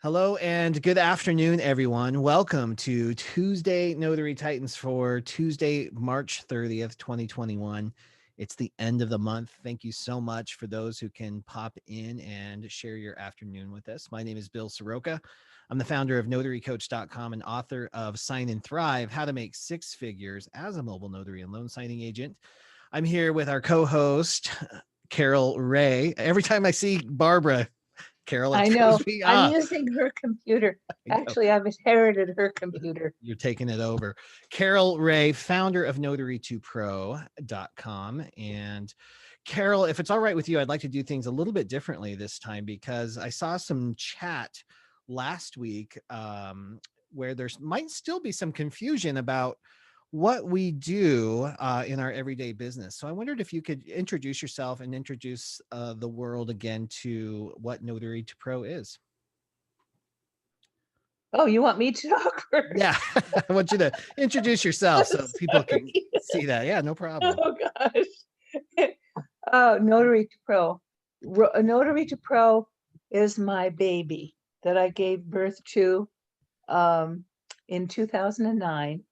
Hello and good afternoon, everyone. Welcome to Tuesday Notary Titans for Tuesday, March 30th, 2021. It's the end of the month. Thank you so much for those who can pop in and share your afternoon with us. My name is Bill Soroka. I'm the founder of NotaryCoach.com and author of Sign and Thrive, How to Make Six Figures as a Mobile Notary and Loan Signing Agent. I'm here with our co-host, Carol Ray. Every time I see Barbara, Carol, it I know. throws me I'm off. using her computer. Actually, I've inherited her computer. You're taking it over. Carol Ray, founder of Notary2Pro.com. And Carol, if it's all right with you, I'd like to do things a little bit differently this time because I saw some chat last week where there might still be some confusion about what we do in our everyday business. So I wondered if you could introduce yourself and introduce the world again to what Notary2Pro is. Oh, you want me to talk first? Yeah, I want you to introduce yourself so people can see that. Yeah, no problem. Oh, gosh. Notary to Pro. Notary to Pro is my baby that I gave birth to in 2009.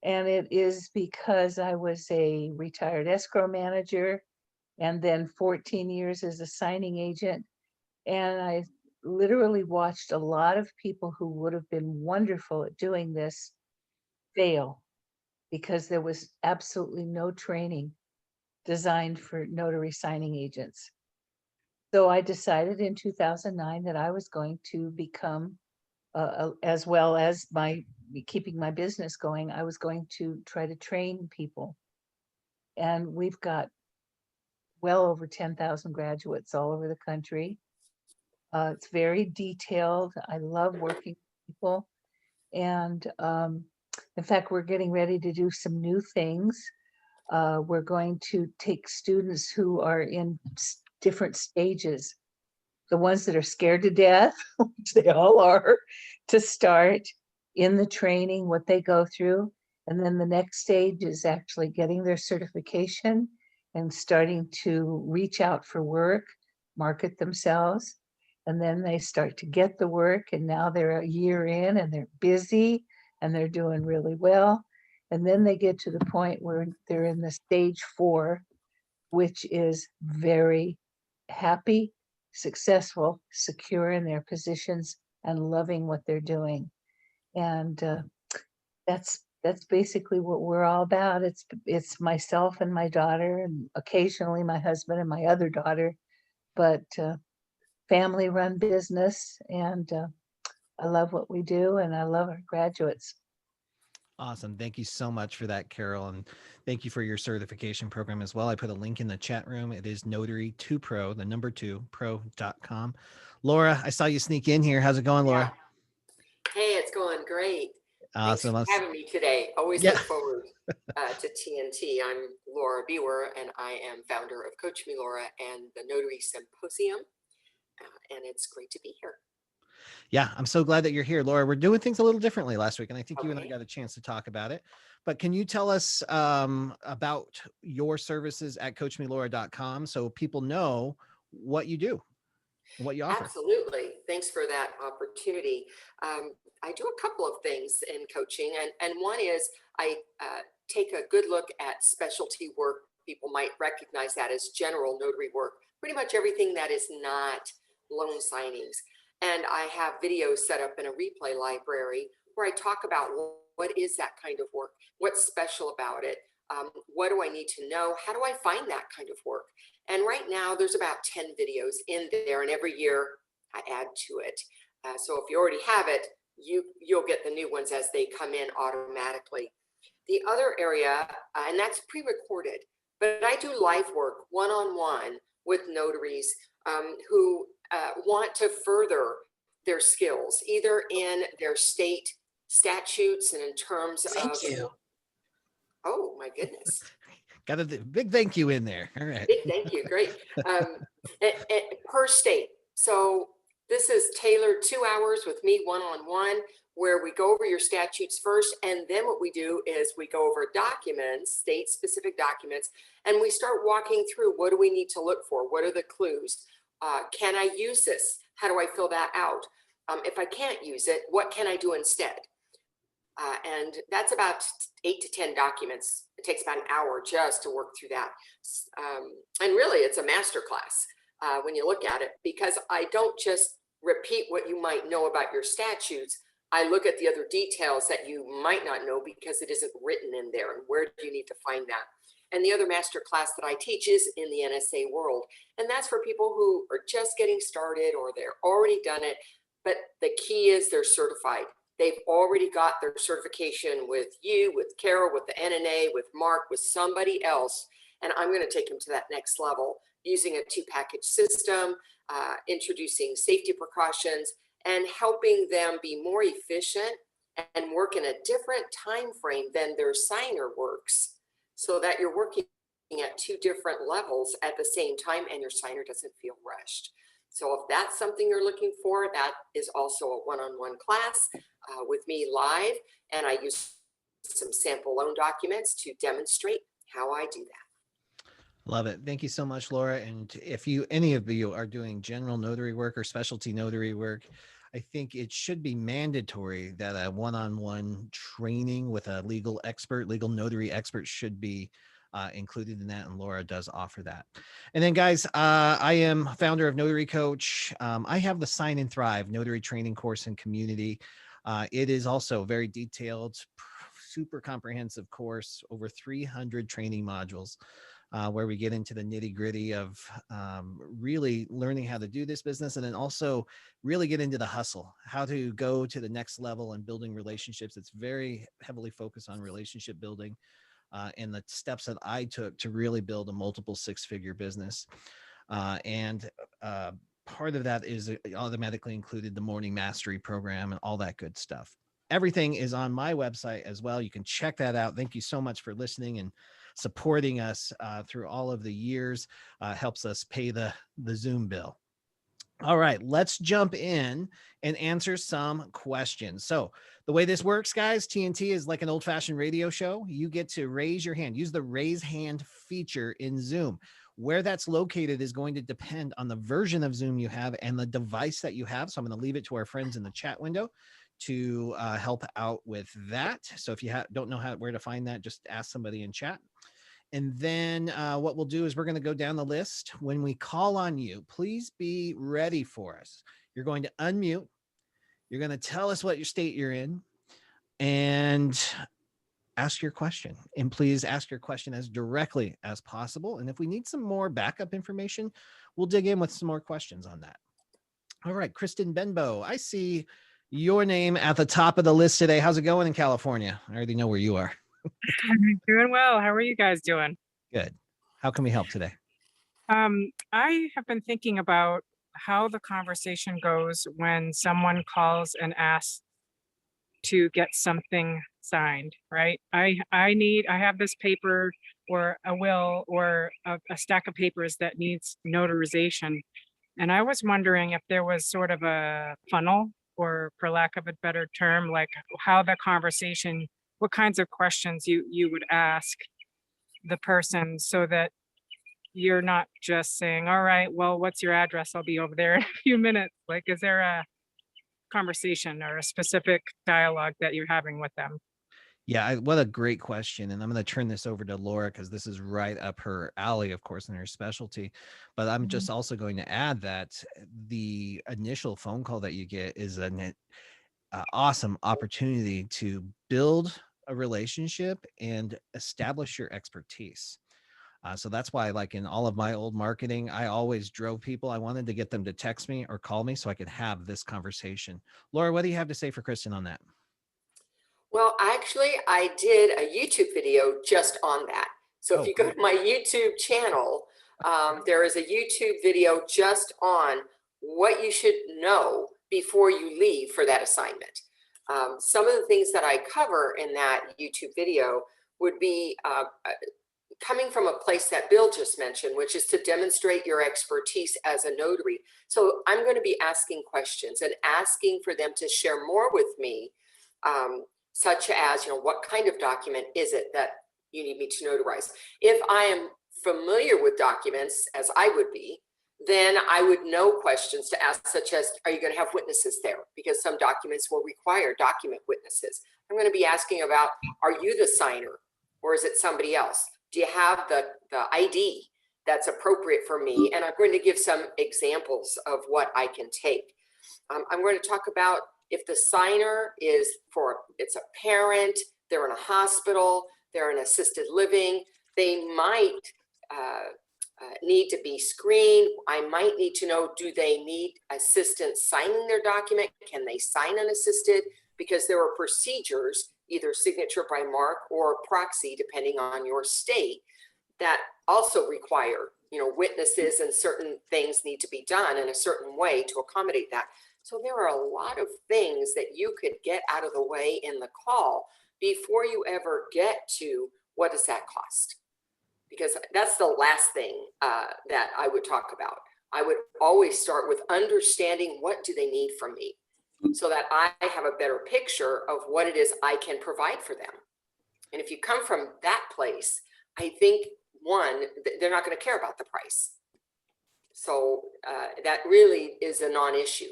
And it is because I was a retired escrow manager and then 14 years as a signing agent. And I literally watched a lot of people who would have been wonderful at doing this fail because there was absolutely no training designed for notary signing agents. So I decided in 2009 that I was going to become, as well as keeping my business going, I was going to try to train people. And we've got well over 10,000 graduates all over the country. It's very detailed. I love working with people. And in fact, we're getting ready to do some new things. We're going to take students who are in different stages, the ones that are scared to death, which they all are, to start in the training, what they go through. And then the next stage is actually getting their certification and starting to reach out for work, market themselves. And then they start to get the work, and now they're a year in and they're busy and they're doing really well. And then they get to the point where they're in the stage 4, which is very happy, successful, secure in their positions and loving what they're doing. And that's basically what we're all about. It's myself and my daughter, and occasionally my husband and my other daughter, but family run business. And I love what we do, and I love our graduates. Awesome. Thank you so much for that, Carol. And thank you for your certification program as well. I put a link in the chat room. It is Notary2Pro, the number 2, pro.com. Laura, I saw you sneak in here. How's it going, Laura? Hey, it's going great. Awesome. Thanks for having me today. Always look forward to TNT. I'm Laura Biewer, and I am founder of Coach Me Laura and the Notary Symposium. And it's great to be here. Yeah, I'm so glad that you're here, Laura. We're doing things a little differently last week, and I think you and I got a chance to talk about it. But can you tell us about your services at CoachMeLaura.com so people know what you do and what you offer? Absolutely. Thanks for that opportunity. I do a couple of things in coaching, and one is I take a good look at specialty work. People might recognize that as general notary work, pretty much everything that is not loan signings. And I have videos set up in a replay library where I talk about what is that kind of work, what's special about it, what do I need to know, how do I find that kind of work. And right now there's about 10 videos in there, and every year I add to it. So if you already have it, you'll get the new ones as they come in automatically. The other area, and that's pre-recorded, but I do live work one-on-one with notaries who want to further their skills, either in their state statutes and in terms of. Thank you. Oh my goodness. Got a big thank you in there. All right. Big thank you. Great. Per state. So this is tailored 2 hours with me one-on-one, where we go over your statutes first. And then what we do is we go over documents, state-specific documents, and we start walking through what do we need to look for? What are the clues? Can I use this? How do I fill that out? If I can't use it, what can I do instead? And that's about 8 to 10 documents. It takes about an hour just to work through that. And really, it's a master class when you look at it, because I don't just repeat what you might know about your statutes. I look at the other details that you might not know because it isn't written in there. And where do you need to find that? And the other master class that I teach is in the NSA world. And that's for people who are just getting started or they're already done it. But the key is they're certified. They've already got their certification with you, with Carol, with the NNA, with Mark, with somebody else. And I'm going to take them to that next level using a 2-package system, introducing safety precautions, and helping them be more efficient and work in a different time frame than their signer works, so that you're working at 2 different levels at the same time and your signer doesn't feel rushed. So if that's something you're looking for, that is also a one-on-one class with me live. And I use some sample loan documents to demonstrate how I do that. Love it. Thank you so much, Laura. And if any of you are doing general notary work or specialty notary work, I think it should be mandatory that a one-on-one training with a legal notary expert should be included in that. And Laura does offer that. And then guys, I am founder of Notary Coach. I have the Sign and Thrive notary training course and community. It is also very detailed, super comprehensive course, over 300 training modules. Where we get into the nitty gritty of really learning how to do this business, and then also really get into the hustle, how to go to the next level and building relationships. It's very heavily focused on relationship building and the steps that I took to really build a multiple 6-figure business. And part of that is automatically included the Morning Mastery program and all that good stuff. Everything is on my website as well. You can check that out. Thank you so much for listening and supporting us through all of the years. Helps us pay the Zoom bill. All right, let's jump in and answer some questions. So the way this works, guys, TNT is like an old-fashioned radio show. You get to raise your hand. Use the raise hand feature in Zoom. Where that's located is going to depend on the version of Zoom you have and the device that you have. So I'm going to leave it to our friends in the chat window to help out with that. So if you don't know where to find that, just ask somebody in chat. And then what we'll do is we're going to go down the list. When we call on you, please be ready for us. You're going to unmute. You're going to tell us what your state you're in and ask your question. And please ask your question as directly as possible. And if we need some more backup information, we'll dig in with some more questions on that. All right, Kristen Benbow, I see your name at the top of the list today. How's it going in California? I already know where you are. Doing well. How are you guys doing? Good. How can we help today? I have been thinking about how the conversation goes when someone calls and asks to get something signed, right? I have this paper or a will or a stack of papers that needs notarization. And I was wondering if there was sort of a funnel, or for lack of a better term, like how the conversation, what kinds of questions you would ask the person so that you're not just saying, all right, well, what's your address? I'll be over there in a few minutes. Like, is there a conversation or a specific dialogue that you're having with them? Yeah, what a great question. And I'm going to turn this over to Laura because this is right up her alley, of course, in her specialty. But I'm just also going to add that the initial phone call that you get is an awesome opportunity to build a relationship and establish your expertise. So that's why, like in all of my old marketing, I always drove people. I wanted to get them to text me or call me so I could have this conversation. Laura, what do you have to say for Kristen on that? Well, actually, I did a YouTube video just on that. So if you go to my YouTube channel, there is a YouTube video just on what you should know before you leave for that assignment. Some of the things that I cover in that YouTube video would be coming from a place that Bill just mentioned, which is to demonstrate your expertise as a notary. So I'm going to be asking questions and asking for them to share more with me, such as, what kind of document is it that you need me to notarize? If I am familiar with documents, as I would be, then I would know questions to ask, such as, are you going to have witnesses there? Because some documents will require document witnesses. I'm going to be asking about, are you the signer or is it somebody else? Do you have the ID that's appropriate for me? And I'm going to give some examples of what I can take. I'm going to talk about if the signer is it's a parent, they're in a hospital, they're in assisted living, they might need to be screened. I might need to know, do they need assistance signing their document? Can they sign unassisted? Because there are procedures, either signature by mark or proxy, depending on your state, that also require, witnesses, and certain things need to be done in a certain way to accommodate that. So there are a lot of things that you could get out of the way in the call before you ever get to what does that cost? Because that's the last thing that I would talk about. I would always start with understanding what do they need from me so that I have a better picture of what it is I can provide for them. And if you come from that place, I think, one, they're not going to care about the price. So that really is a non-issue.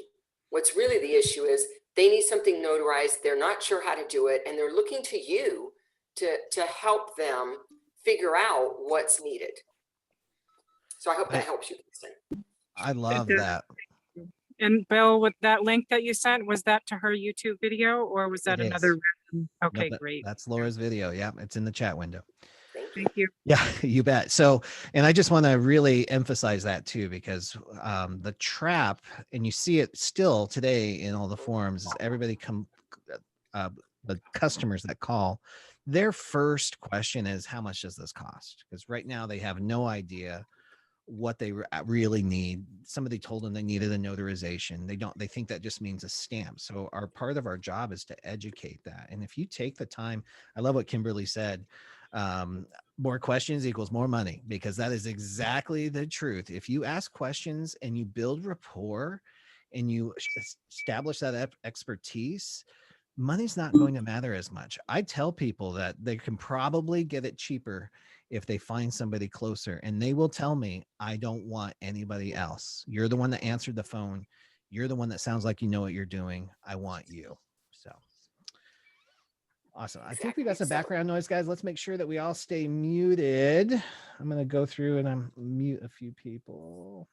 What's really the issue is they need something notarized, they're not sure how to do it, and they're looking to you to help them figure out what's needed. So I hope that helps you. I love that. And Bill, with that link that you sent, was that to her YouTube video or was that another? Okay, great. That's Laura's video. Yeah, it's in the chat window. Thank you. Yeah, you bet. So, and I just want to really emphasize that too, because the trap, and you see it still today in all the forums, is everybody the customers that call, their first question is, how much does this cost? Because right now they have no idea what they really need. Somebody told them they needed a notarization. They think that just means a stamp. So part of our job is to educate that. And if you take the time, I love what Kimberly said, more questions equals more money, because that is exactly the truth. If you ask questions and you build rapport and you establish that expertise, money's not going to matter as much. I tell people that they can probably get it cheaper if they find somebody closer, and they will tell me, I don't want anybody else. You're the one that answered the phone. You're the one that sounds like you know what you're doing. I want you. So awesome. I think we got some background noise, guys. Let's make sure that we all stay muted. I'm going to go through and I'm mute a few people.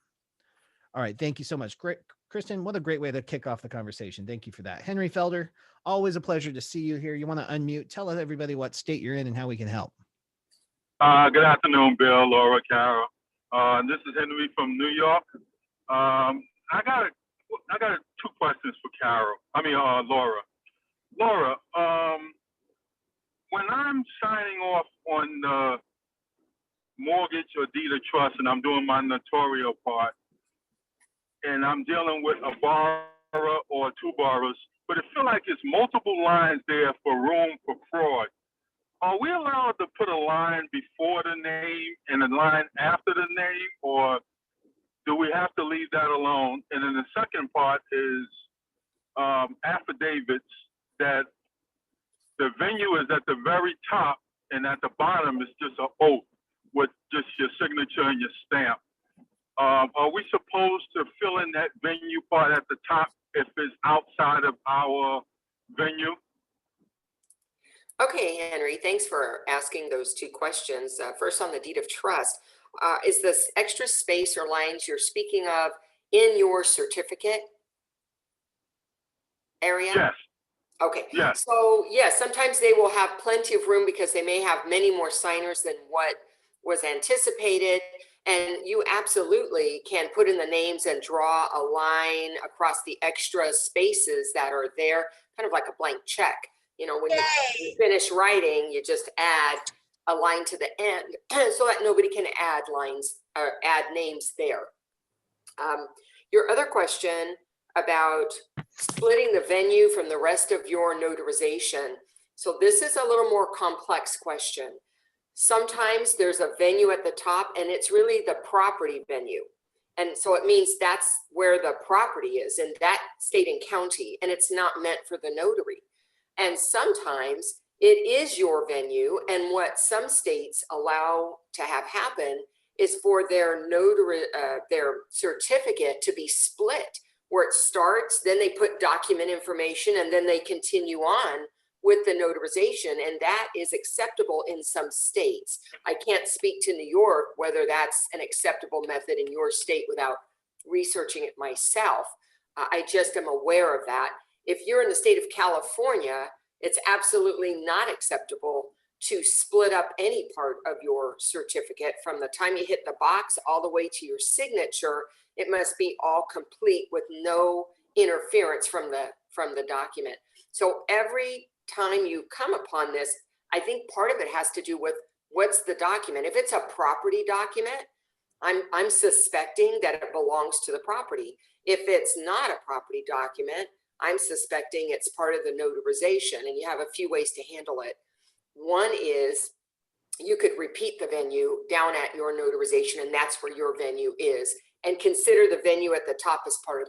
All right. Thank you so much. Great. Kristen, what a great way to kick off the conversation. Thank you for that. Henry Felder, always a pleasure to see you here. You want to unmute? Tell everybody what state you're in and how we can help. Good afternoon, Bill, Laura, Carol. This is Henry from New York. I got two questions for Carol. Laura. Laura, when I'm signing off on the mortgage or deed of trust, and I'm doing my notarial part, and I'm dealing with a borrower or two borrowers, but it feels like it's multiple lines there for room for fraud. Are we allowed to put a line before the name and a line after the name, or do we have to leave that alone? And then the second part is affidavits that the venue is at the very top and at the bottom is just an oath with just your signature and your stamp. Are we supposed to fill in that venue part at the top if it's outside of our venue? Okay, Henry, thanks for asking those two questions. First, on the deed of trust, is this extra space or lines you're speaking of in your certificate area? Yes. Okay. Yes. So, yes, sometimes they will have plenty of room because they may have many more signers than what was anticipated. And you absolutely can put in the names and draw a line across the extra spaces that are there, kind of like a blank check. You know, when you finish writing, you just add a line to the end so that nobody can add lines or add names there. Your other question about splitting the venue from the rest of your notarization. So this is a little more complex question. Sometimes there's a venue at the top and it's really the property venue. And so it means that's where the property is in that state and county, and it's not meant for the notary. And sometimes it is your venue, and what some states allow to have happen is for their their certificate to be split, where it starts, then they put document information, and then they continue on with the notarization, and that is acceptable in some states. I can't speak to New York whether that's an acceptable method in your state without researching it myself. I just am aware of that. If you're in the state of California, it's absolutely not acceptable to split up any part of your certificate from the time you hit the box all the way to your signature. It must be all complete with no interference from the document. So every time you come upon this, I think part of it has to do with what's the document. If it's a property document, I'm suspecting that it belongs to the property. If it's not a property document, I'm suspecting it's part of the notarization, and you have a few ways to handle it. One is you could repeat the venue down at your notarization, and that's where your venue is, and consider the venue at the top as part of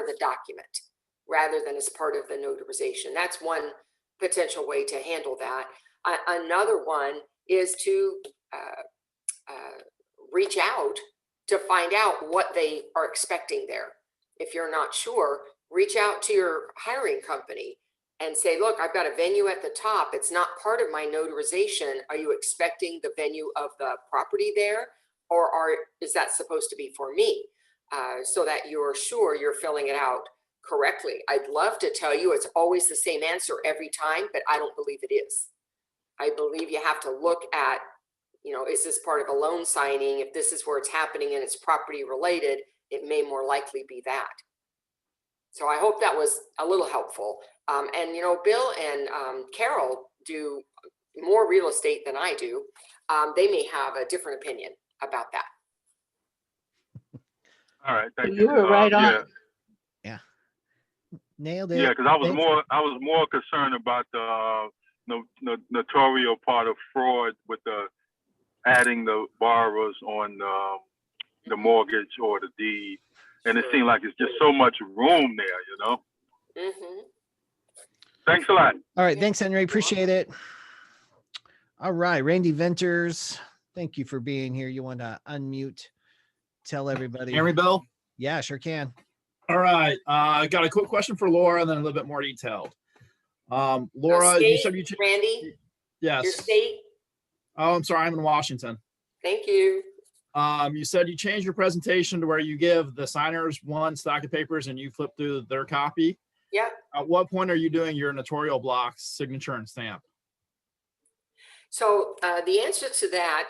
the document rather than as part of the notarization. That's one potential way to handle that. Another one is to reach out to find out what they are expecting there. If you're not sure, reach out to your hiring company and say, look, I've got a venue at the top. It's not part of my notarization. Are you expecting the venue of the property there? Or is that supposed to be for me? So that you're sure you're filling it out correctly. I'd love to tell you it's always the same answer every time, but I don't believe it is. I believe you have to look at, is this part of a loan signing? If this is where it's happening and it's property related, it may more likely be that. So I hope that was a little helpful. And Bill and Carol do more real estate than I do. They may have a different opinion about that. All right, thank you. You were right on. Yeah. Nailed it. Yeah, because I was more concerned about the notarial part of fraud with the adding the borrowers on the mortgage or the deed, and it seemed like it's just so much room there, Mm-hmm. Thanks a lot. All right, thanks, Henry. Appreciate it. All right, Randy Venters, thank you for being here. You want to unmute? Tell everybody. Henry, Bill? Yeah, sure can. All right. I got a quick question for Laura and then a little bit more detailed. Laura, State, you said Randy? Yes. Your state? Oh, I'm sorry. I'm in Washington. Thank you. You said you changed your presentation to where you give the signers one stack of papers and you flip through their copy. Yeah. At what point are you doing your notarial blocks, signature and stamp? So the answer to that,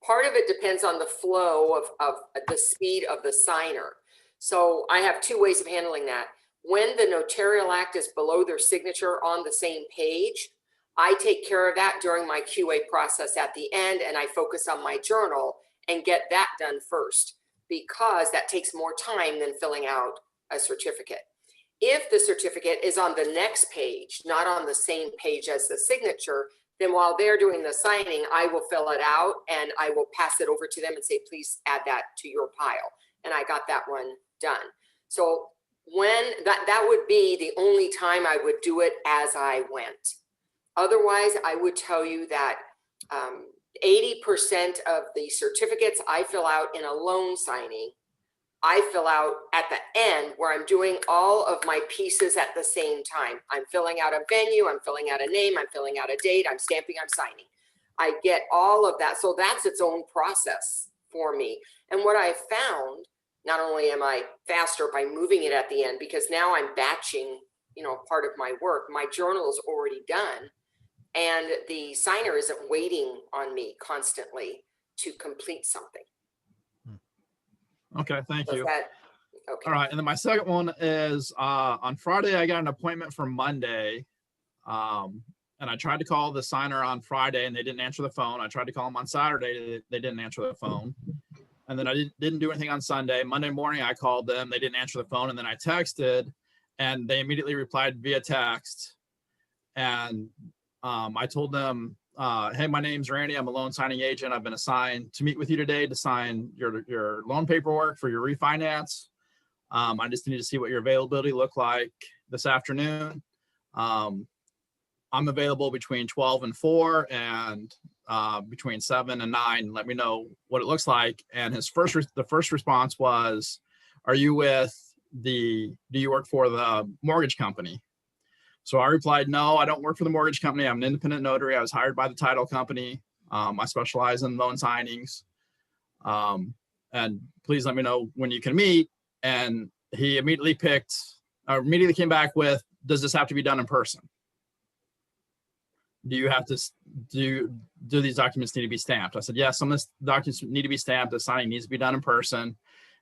part of it depends on the flow of the speed of the signer. So I have two ways of handling that. When the notarial act is below their signature on the same page, I take care of that during my QA process at the end, and I focus on my journal and get that done first, because that takes more time than filling out a certificate. If the certificate is on the next page, not on the same page as the signature, then while they're doing the signing, I will fill it out and I will pass it over to them and say, please add that to your pile. And I got that one done. So when that would be the only time I would do it as I went. Otherwise, I would tell you that 80% of the certificates I fill out in a loan signing, I fill out at the end where I'm doing all of my pieces at the same time. I'm filling out a venue, I'm filling out a name, I'm filling out a date, I'm stamping, I'm signing. I get all of that. So that's its own process for me. And what I found, not only am I faster by moving it at the end, because now I'm batching, part of my work, my journal is already done. And the signer isn't waiting on me constantly to complete something. Okay, thank you. Okay. All right, and then my second one is on Friday, I got an appointment for Monday. And I tried to call the signer on Friday and they didn't answer the phone. I tried to call them on Saturday, they didn't answer the phone. And then I didn't do anything on Sunday. Monday morning, I called them, they didn't answer the phone. And then I texted and they immediately replied via text. And I told them, hey, my name's Randy. I'm a loan signing agent. I've been assigned to meet with you today to sign your loan paperwork for your refinance. I just need to see what your availability looked like this afternoon. I'm available between 12 and 4 and between 7 and 9. Let me know what it looks like. And the first response was, are you do you work for the mortgage company? So I replied, no, I don't work for the mortgage company. I'm an independent notary. I was hired by the title company. I specialize in loan signings. And please let me know when you can meet. And he immediately came back with, does this have to be done in person? Do you have to do these documents need to be stamped? I said, yes, some of the documents need to be stamped. The signing needs to be done in person.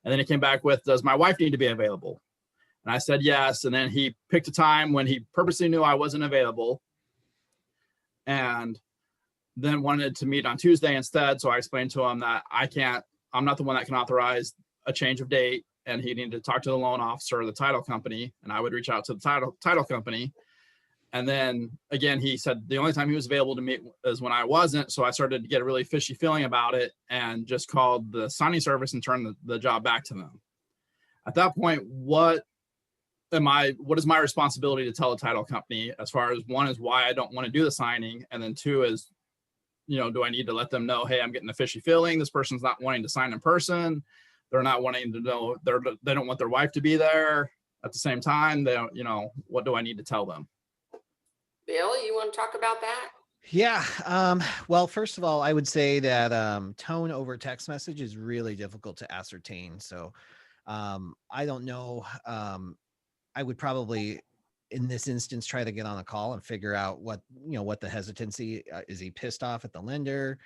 And then he came back with, does my wife need to be available? And I said, yes. And then he picked a time when he purposely knew I wasn't available and then wanted to meet on Tuesday instead. So I explained to him that I'm not the one that can authorize a change of date. And he needed to talk to the loan officer or the title company. And I would reach out to the title company. And then again, he said the only time he was available to meet is when I wasn't. So I started to get a really fishy feeling about it and just called the signing service and turned the job back to them. At that point, what is my responsibility to tell a title company as far as one is why I don't want to do the signing. And then two is, do I need to let them know, hey, I'm getting a fishy feeling. This person's not wanting to sign in person. They're not wanting to know, they don't want their wife to be there at the same time. They don't, what do I need to tell them? Bill, you want to talk about that? Yeah. Well, first of all, I would say that tone over text message is really difficult to ascertain. So I don't know. I would probably, in this instance, try to get on a call and figure out what the hesitancy is. He pissed off at the lender?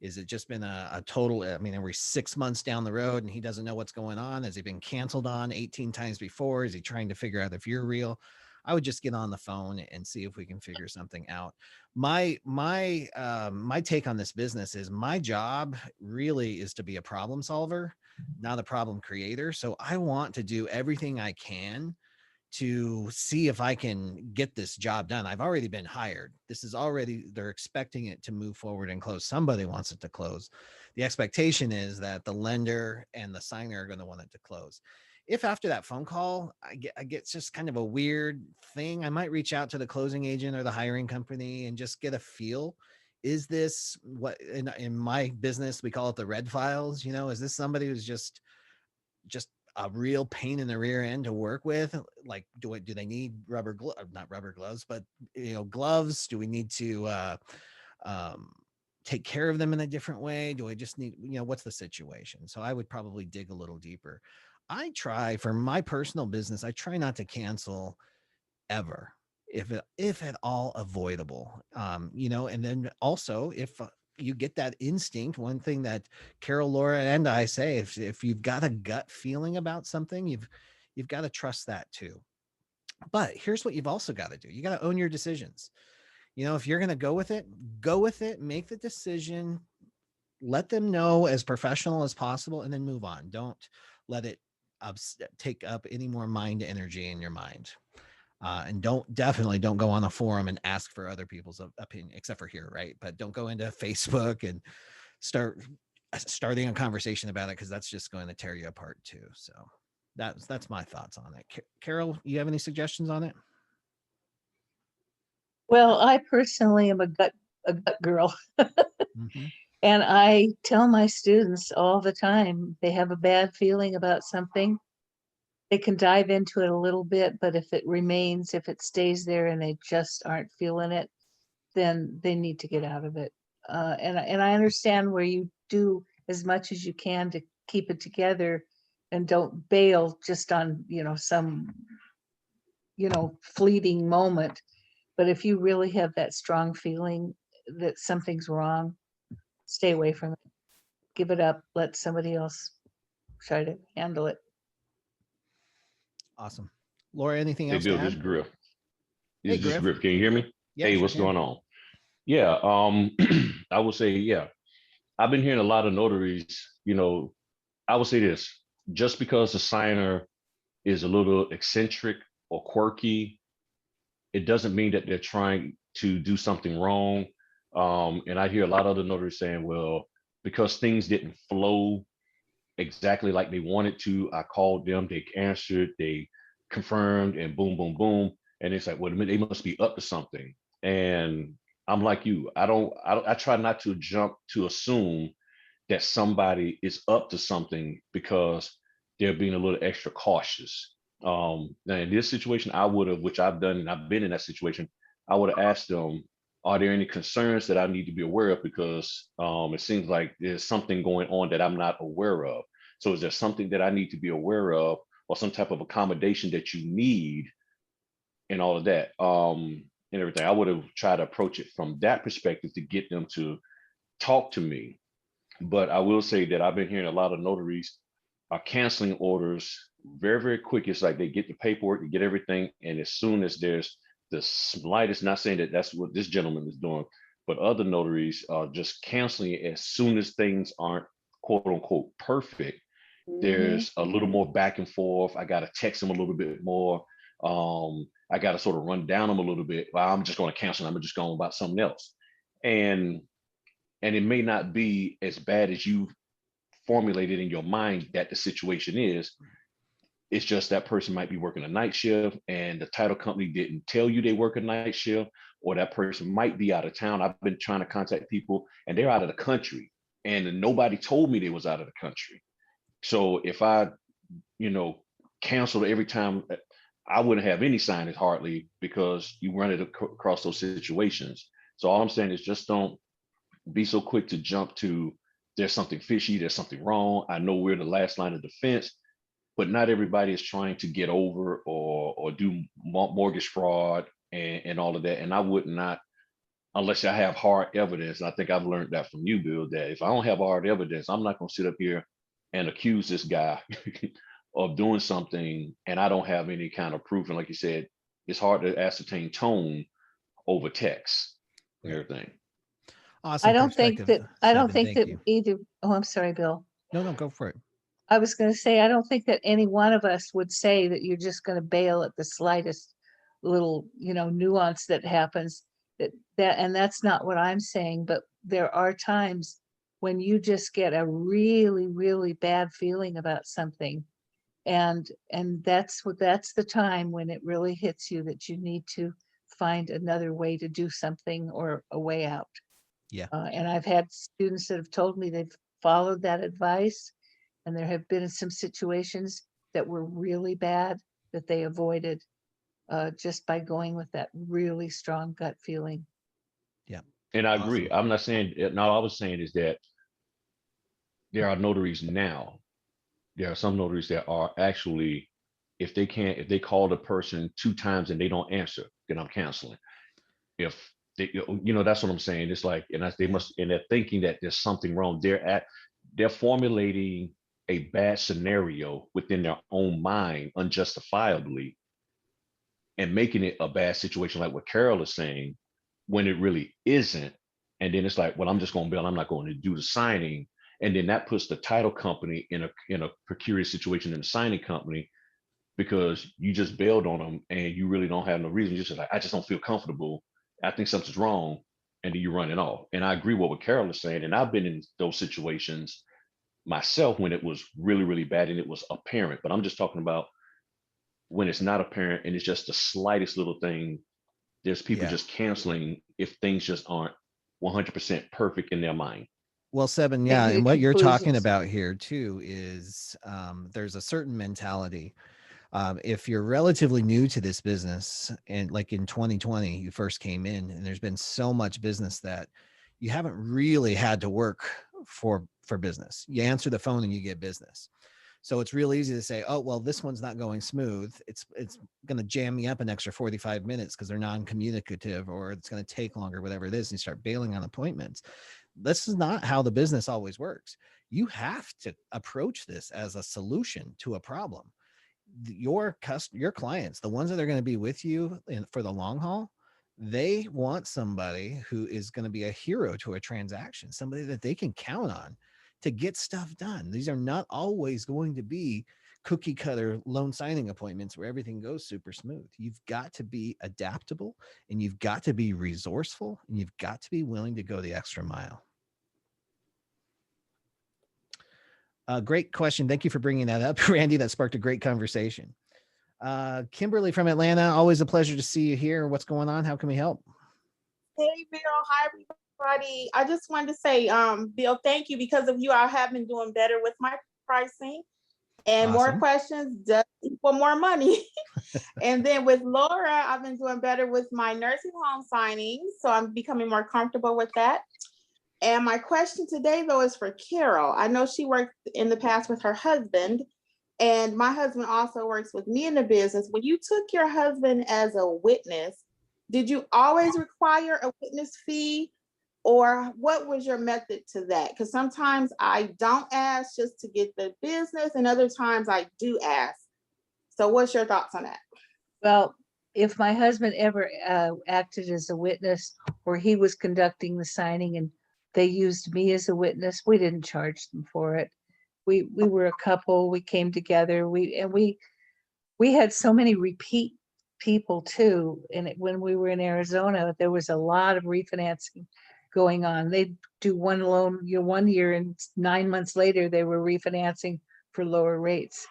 Is it just been a total? I mean, we're 6 months down the road and he doesn't know what's going on. Has he been canceled on 18 times before? Is he trying to figure out if you're real? I would just get on the phone and see if we can figure something out. My take on this business is my job really is to be a problem solver, not a problem creator. So I want to do everything I can to see if I can get this job done. I've already been hired. They're expecting it to move forward and close. Somebody wants it to close. The expectation is that the lender and the signer are going to want it to close. If after that phone call, I get just kind of a weird thing, I might reach out to the closing agent or the hiring company and just get a feel. Is this what in my business, we call it the red files? Is this somebody who's just a real pain in the rear end to work with? Like, do they need not rubber gloves, but gloves? Do we need to take care of them in a different way? Do I just need, what's the situation? So I would probably dig a little deeper. I try, for my personal business, I try not to cancel ever, if at all avoidable. And then also if you get that instinct, one thing that Carol, Laura, and I say, if you've got a gut feeling about something, you've got to trust that too. But here's what you've also got to do. You got to own your decisions. If you're going to go with it, make the decision, let them know as professional as possible, and then move on. Don't let it take up any more mind energy in your mind. And definitely don't go on a forum and ask for other people's opinion, except for here, right? But don't go into Facebook and starting a conversation about it, because that's just going to tear you apart too. So that's my thoughts on it. Carol, you have any suggestions on it? Well, I personally am a gut girl. Mm-hmm. And I tell my students all the time, they have a bad feeling about something, they can dive into it a little bit, but if it stays there and they just aren't feeling it, then they need to get out of it. And I understand where you do as much as you can to keep it together and don't bail just on, some, fleeting moment. But if you really have that strong feeling that something's wrong, stay away from it. Give it up. Let somebody else try to handle it. Awesome. Laura, anything Hey, else Bill, to this add? Griff. Hey, This is Griff. Griff. Can you hear me? Yeah, Hey, sure what's can. going on? Yeah, I would say, yeah. I've been hearing a lot of notaries, I would say this, just because the signer is a little eccentric or quirky, it doesn't mean that they're trying to do something wrong. And I hear a lot of the notaries saying, well, because things didn't flow exactly like they wanted to, I called them, they answered, they confirmed, and boom, boom, boom. And it's like, well, they must be up to something. And I'm like you. I try not to jump to assume that somebody is up to something because they're being a little extra cautious. Now in this situation, I would have, which I've done, and I've been in that situation, I would have asked them, are there any concerns that I need to be aware of? Because it seems like there's something going on that I'm not aware of. So is there something that I need to be aware of, or some type of accommodation that you need, and all of that, and everything? I would have tried to approach it from that perspective to get them to talk to me. But I will say that I've been hearing a lot of notaries are canceling orders very, very quick. It's like they get the paperwork, they get everything, and as soon as there's the slightest, not saying that that's what this gentleman is doing, but other notaries are just canceling it as soon as things aren't quote unquote perfect. Mhm. There's a little more back and forth. I got to text them a little bit more. I got to sort of run down them a little bit. Well, I'm just going to cancel. I'm just going about something else. And it may not be as bad as you formulated in your mind that the situation is. It's just that person might be working a night shift and the title company didn't tell you they work a night shift, or that person might be out of town. I've been trying to contact people and they're out of the country and nobody told me they was out of the country. So if I, you know, canceled every time, I wouldn't have any signage hardly, because you run it across those situations. So all I'm saying is just don't be so quick to jump to there's something fishy, there's something wrong. I know we're the last line of defense, but not everybody is trying to get over or do mortgage fraud and all of that. And I would not, unless I have hard evidence. I think I've learned that from you, Bill, that if I don't have hard evidence, I'm not going to sit up here and accuse this guy of doing something and I don't have any kind of proof. And like you said, it's hard to ascertain tone over text and everything. Awesome perspective. I don't Seven, think thank that you. either. Oh, I'm sorry, Bill. No, go for it. I was going to say, I don't think that any one of us would say that you're just going to bail at the slightest little, nuance that happens. And that's not what I'm saying, but there are times when you just get a really, really bad feeling about something. And that's the time when it really hits you that you need to find another way to do something or a way out. Yeah. And I've had students that have told me they've followed that advice, and there have been some situations that were really bad that they avoided just by going with that really strong gut feeling. Yeah. And I Awesome. agree. I'm not saying, no, all I was saying is that there are notaries now. There are some notaries that are actually, if they call the person 2 times and they don't answer, then I'm canceling. If they, that's what I'm saying. It's like, and they're thinking that there's something wrong. They're formulating a bad scenario within their own mind unjustifiably and making it a bad situation, like what Carol is saying, when it really isn't. And then it's like, well, I'm just going to bill. I'm not going to do the signing. And then that puts the title company in a precarious situation in the signing company, because you just bailed on them and you really don't have no reason. You're just like, I just don't feel comfortable. I think something's wrong. And then you run it off. And I agree with what Carol is saying. And I've been in those situations myself when it was really, really bad and it was apparent. But I'm just talking about when it's not apparent and it's just the slightest little thing. There's people Yeah. just canceling if things just aren't 100% perfect in their mind. Well, Seven, Make yeah, your and what you're talking conclusions. about here too is there's a certain mentality. If you're relatively new to this business, and like in 2020, you first came in, and there's been so much business that you haven't really had to work for business. You answer the phone and you get business. So it's real easy to say, oh, well, this one's not going smooth. It's going to jam me up an extra 45 minutes because they're non-communicative, or it's going to take longer, whatever it is. And you start bailing on appointments. This is not how the business always works. You have to approach this as a solution to a problem. Your clients, the ones that are going to be with you for the long haul, they want somebody who is going to be a hero to a transaction, somebody that they can count on to get stuff done. These are not always going to be cookie cutter loan signing appointments where everything goes super smooth. You've got to be adaptable, and you've got to be resourceful, and you've got to be willing to go the extra mile. Great question. Thank you for bringing that up, Randy. That sparked a great conversation. Kimberly from Atlanta, always a pleasure to see you here. What's going on? How can we help? Hey, Bill. Hi, everybody. I just wanted to say, Bill, thank you. Because of you, I have been doing better with my pricing, and more Awesome. questions does equal more money. And then with Laura, I've been doing better with my nursing home signings. So I'm becoming more comfortable with that. And my question today, though, is for Carol. I know she worked in the past with her husband, and my husband also works with me in the business. When you took your husband as a witness, did you always require a witness fee, or what was your method to that? Because sometimes I don't ask just to get the business, and other times I do ask. So what's your thoughts on that? Well, if my husband ever acted as a witness, or he was conducting the signing and they used me as a witness, we didn't charge them for it. We were a couple, we came together, we had so many repeat people too. And when we were in Arizona, there was a lot of refinancing going on. They'd do one loan 1 year, and 9 months later they were refinancing for lower rates.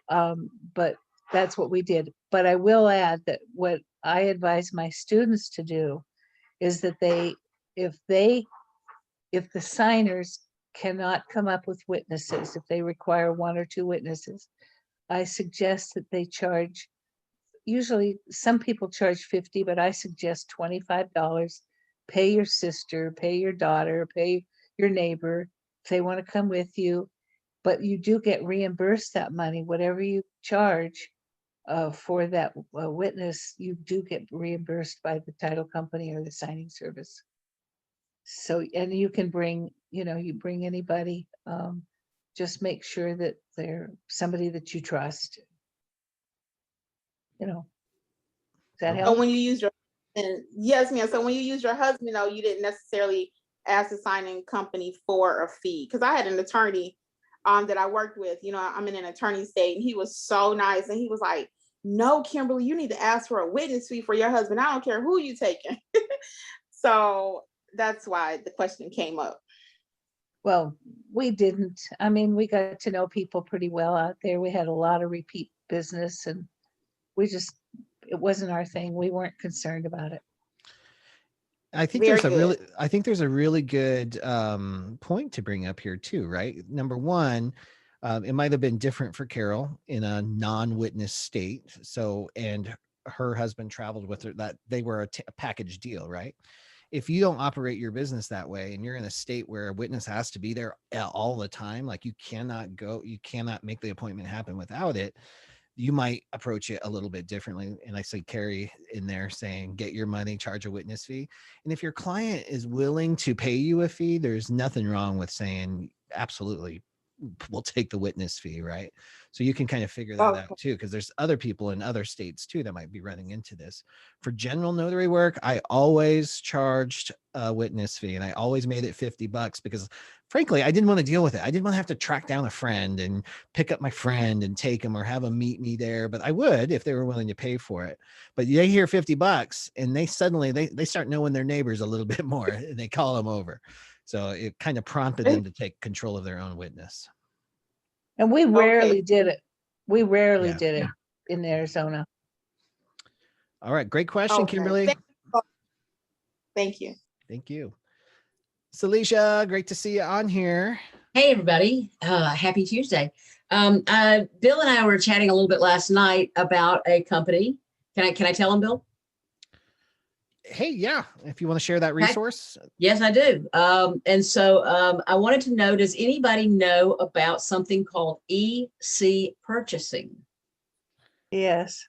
But that's what we did. But I will add that what I advise my students to do is that if the signers cannot come up with witnesses, if they require 1 or 2 witnesses, I suggest that they charge, usually some people charge 50, but I suggest $25. Pay your sister, pay your daughter, pay your neighbor if they want to come with you. But you do get reimbursed that money. Whatever you charge for that witness, you do get reimbursed by the title company or the signing service. So, and you can bring, you bring anybody, just make sure that they're somebody that you trust. Does that So help? when you use your, and yes, ma'am. So when you use your husband, though, you didn't necessarily ask the signing company for a fee. Because I had an attorney that I worked with, I'm in an attorney state, and he was so nice. And he was like, no, Kimberly, you need to ask for a witness fee for your husband. I don't care who you taking. So that's why the question came up. Well, we didn't. I mean, we got to know people pretty well out there. We had a lot of repeat business, and it wasn't our thing. We weren't concerned about it. I think Very there's a really good point to bring up here too, right? Number one, it might have been different for Carol in a non-witness state. So, and her husband traveled with her, that they were a package deal, right? If you don't operate your business that way, and you're in a state where a witness has to be there all the time, like you cannot make the appointment happen without it, you might approach it a little bit differently. And I see Carrie in there saying, get your money, charge a witness fee. And if your client is willing to pay you a fee, there's nothing wrong with saying, absolutely, we'll take the witness fee, right? So you can kind of figure that out too, because there's other people in other states too that might be running into this. For general notary work, I always charged a witness fee, and I always made it $50 because frankly, I didn't want to deal with it. I didn't want to have to track down a friend and pick up my friend and take him or have him meet me there, but I would if they were willing to pay for it. But they hear $50 and they suddenly they start knowing their neighbors a little bit more, and they call them over. So it kind of prompted them to take control of their own witness. And we rarely did it. We rarely did it in Arizona. All right. Great question, Kimberly. Thank you. Thank you. Celicia, great to see you on here. Hey, everybody. Happy Tuesday. Bill and I were chatting a little bit last night about a company. Can I tell him, Bill? Hey, yeah. If you want to share that resource. Yes, I do. And so I wanted to know, does anybody know about something called EC purchasing? Yes.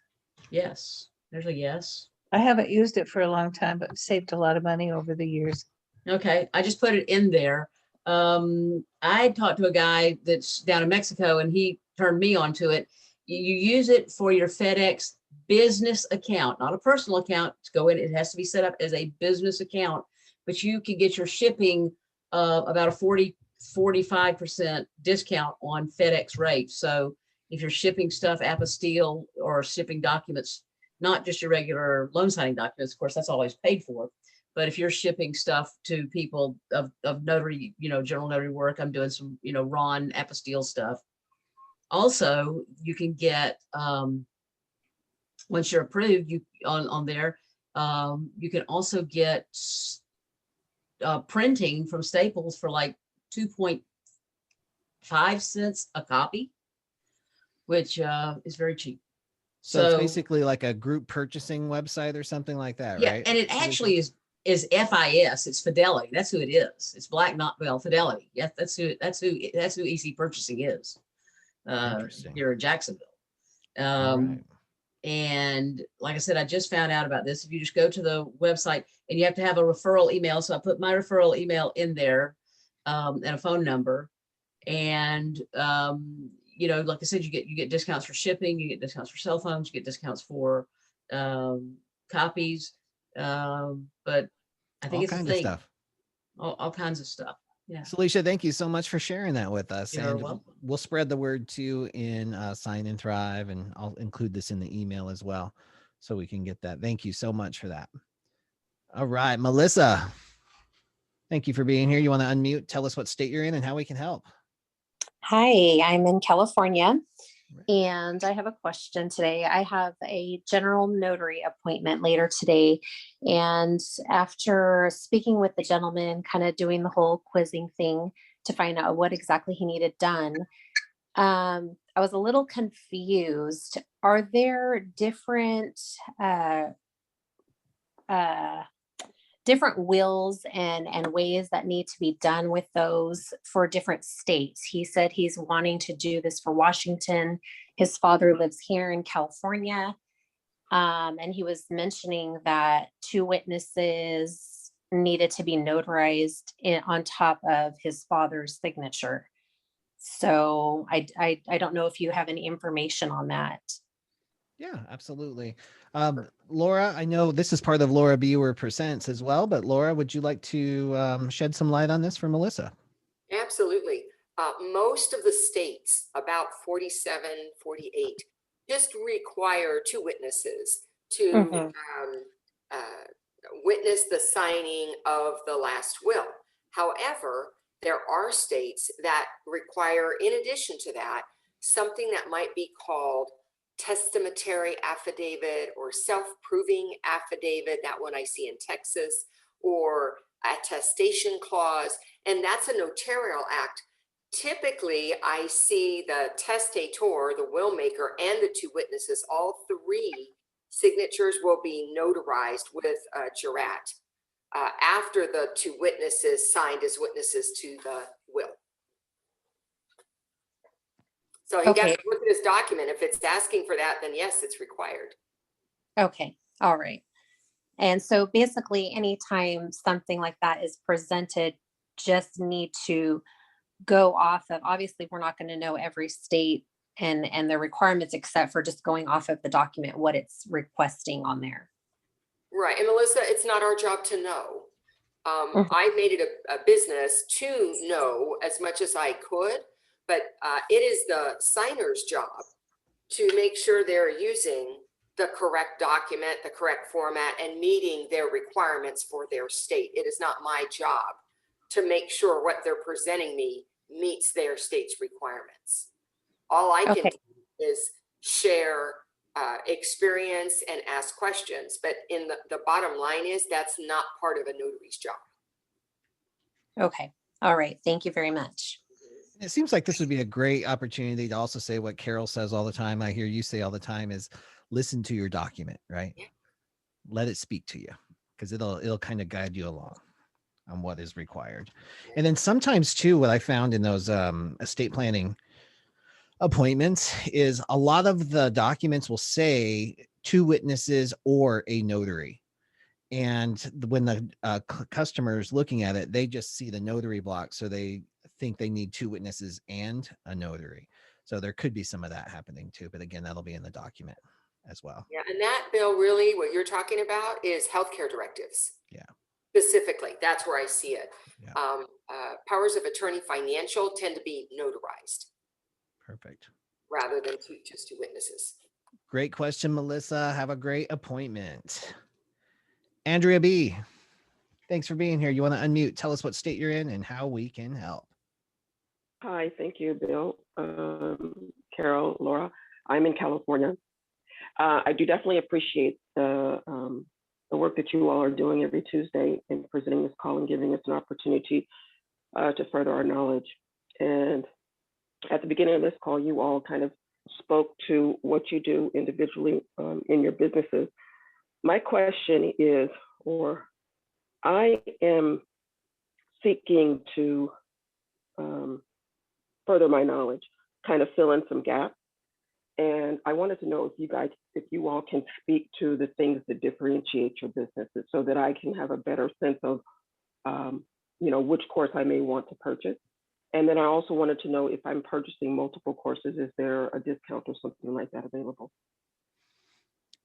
Yes. There's a yes. I haven't used it for a long time, but saved a lot of money over the years. Okay. I just put it in there. I talked to a guy that's down in Mexico, and he turned me onto it. You use it for your FedEx business account, not a personal account to go in. It has to be set up as a business account, but you can get your shipping about a 45% discount on FedEx rates. So if you're shipping stuff apostille or shipping documents, not just your regular loan signing documents, of course, that's always paid for. But if you're shipping stuff to people of notary, general notary work, I'm doing some, Ron apostille stuff. Also, you can get, once you're approved, on there, You can also get printing from Staples for like 2.5 cents a copy, which is very cheap. So it's basically like a group purchasing website or something like that, Yeah, right? and it actually is FIS. It's Fidelity. That's who it is. It's Fidelity. Yeah, that's who EC Purchasing is. Interesting. Here in Jacksonville. All right. And like I said, I just found out about this. If you just go to the website and you have to have a referral email. So I put my referral email in there, and a phone number. And you know, like I said, you get discounts for shipping, you get discounts for cell phones, you get discounts for copies. But I think All it's a kinds of thing. stuff. All kinds of stuff. Yeah. So Alicia, thank you so much for sharing that with us. You're and welcome. we'll spread the word too in Sign and Thrive, and I'll include this in the email as well so we can get that. Thank you so much for that. All right, Melissa, thank you for being here. You want to unmute, tell us what state you're in and how we can help. Hi, I'm in California, and I have a question today. I have a general notary appointment later today, and after speaking with the gentleman, kind of doing the whole quizzing thing to find out what exactly he needed done, I was a little confused. Are there different different wills and ways that need to be done with those for different states? He said he's wanting to do this for Washington. His father lives here in California. And he was mentioning that 2 witnesses needed to be notarized on top of his father's signature. So I don't know if you have any information on that. Yeah, absolutely. Laura, I know this is part of Laura Biewer Presents as well, but Laura, would you like to shed some light on this for Melissa? Absolutely. Most of the states, about 47, 48, just require 2 witnesses to witness the signing of the last will. However, there are states that require, in addition to that, something that might be called testamentary affidavit or self-proving affidavit, that one I see in Texas, or attestation clause, and that's a notarial act. Typically, I see the testator, the will maker, and the 2 witnesses, all 3 signatures will be notarized with a jurat after the 2 witnesses signed as witnesses to the will. So he got to look at his document. If it's asking for that, then yes, it's required. Okay. All right. And so basically, anytime something like that is presented, just need to go off of, obviously, we're not going to know every state and the requirements, except for just going off of the document, what it's requesting on there. Right. And Melissa, it's not our job to know. I made it a business to know as much as I could, but it is the signer's job to make sure they're using the correct document, the correct format, and meeting their requirements for their state. It is not my job to make sure what they're presenting me meets their state's requirements. All I can do is share experience and ask questions, but in the bottom line is that's not part of a notary's job. Okay. All right. Thank you very much. It seems like this would be a great opportunity to also say what Carol says all the time. I hear you say all the time is listen to your document, right? Yeah. Let it speak to you, because it'll kind of guide you along on what is required. And then sometimes too, what I found in those estate planning appointments is a lot of the documents will say 2 witnesses or a notary. And when the customer's looking at it, they just see the notary block. So they think they need 2 witnesses and a notary. So there could be some of that happening too. But again, that'll be in the document as well. Yeah. And that, Bill, really what you're talking about is healthcare directives. Yeah. Specifically, that's where I see it. Yeah. Powers of attorney financial tend to be notarized. Perfect. Rather than just 2 witnesses. Great question, Melissa. Have a great appointment. Andrea B., thanks for being here. You want to unmute, tell us what state you're in and how we can help. Hi, thank you, Bill, Carol, Laura. I'm in California. I do definitely appreciate the the work that you all are doing every Tuesday in presenting this call and giving us an opportunity to further our knowledge. And at the beginning of this call, you all kind of spoke to what you do individually in your businesses. My question is, or I am seeking to further my knowledge, kind of fill in some gaps. And I wanted to know if you all can speak to the things that differentiate your businesses so that I can have a better sense of, which course I may want to purchase. And then I also wanted to know if I'm purchasing multiple courses, is there a discount or something like that available?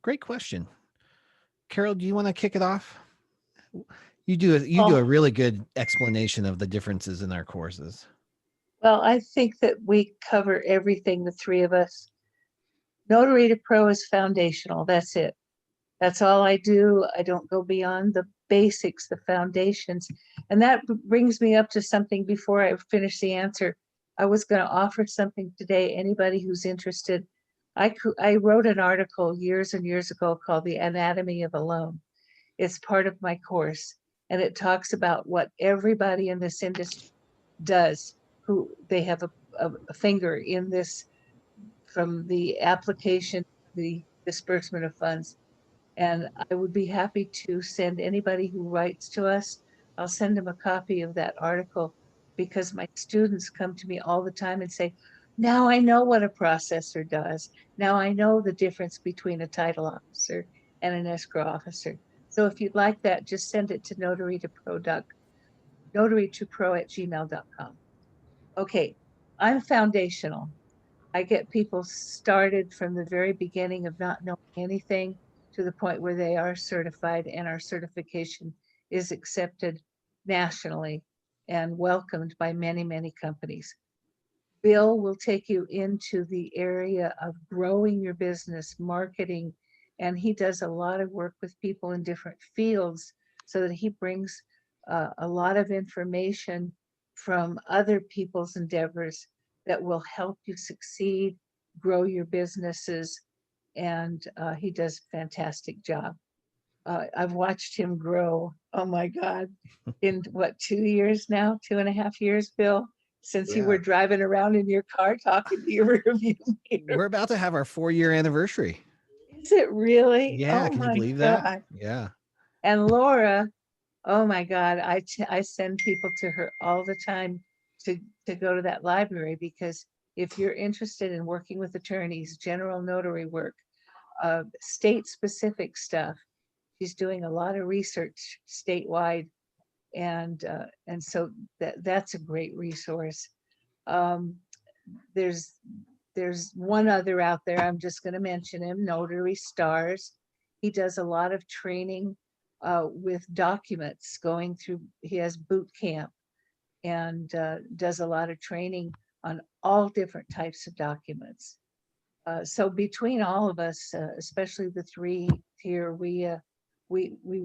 Great question. Carol, do you want to kick it off? You do a really good explanation of the differences in our courses. Well, I think that we cover everything, the three of us. Notary to Pro is foundational. That's it. That's all I do. I don't go beyond the basics, the foundations. And that brings me up to something before I finish the answer. I was going to offer something today. Anybody who's interested, I wrote an article years and years ago called The Anatomy of a Loan. It's part of my course. And it talks about what everybody in this industry does, who they have a finger in this, from the application, the disbursement of funds. And I would be happy to send anybody who writes to us, I'll send them a copy of that article, because my students come to me all the time and say, now I know what a processor does. Now I know the difference between a title officer and an escrow officer. So if you'd like that, just send it to notarytopro@gmail.com. Okay, I'm foundational. I get people started from the very beginning of not knowing anything to the point where they are certified, and our certification is accepted nationally and welcomed by many, many companies. Bill will take you into the area of growing your business, marketing, and he does a lot of work with people in different fields so that he brings a lot of information from other people's endeavors that will help you succeed, grow your businesses, and he does a fantastic job. I've watched him grow, oh my God, in what, 2 years now, 2.5 years, Bill, since you were driving around in your car talking to your review mirror. We're about to have our 4-year anniversary. Is it really? Yeah, Oh can you my believe God. that? Yeah. And Laura, oh my God, I send people to her all the time to go to that library, because if you're interested in working with attorneys, general notary work, state-specific stuff, she's doing a lot of research statewide, and so that's a great resource. There's one other out there, I'm just going to mention him, Notary Stars. He does a lot of training with documents, going through, he has boot camp, and does a lot of training on all different types of documents. So between all of us, especially the three here, we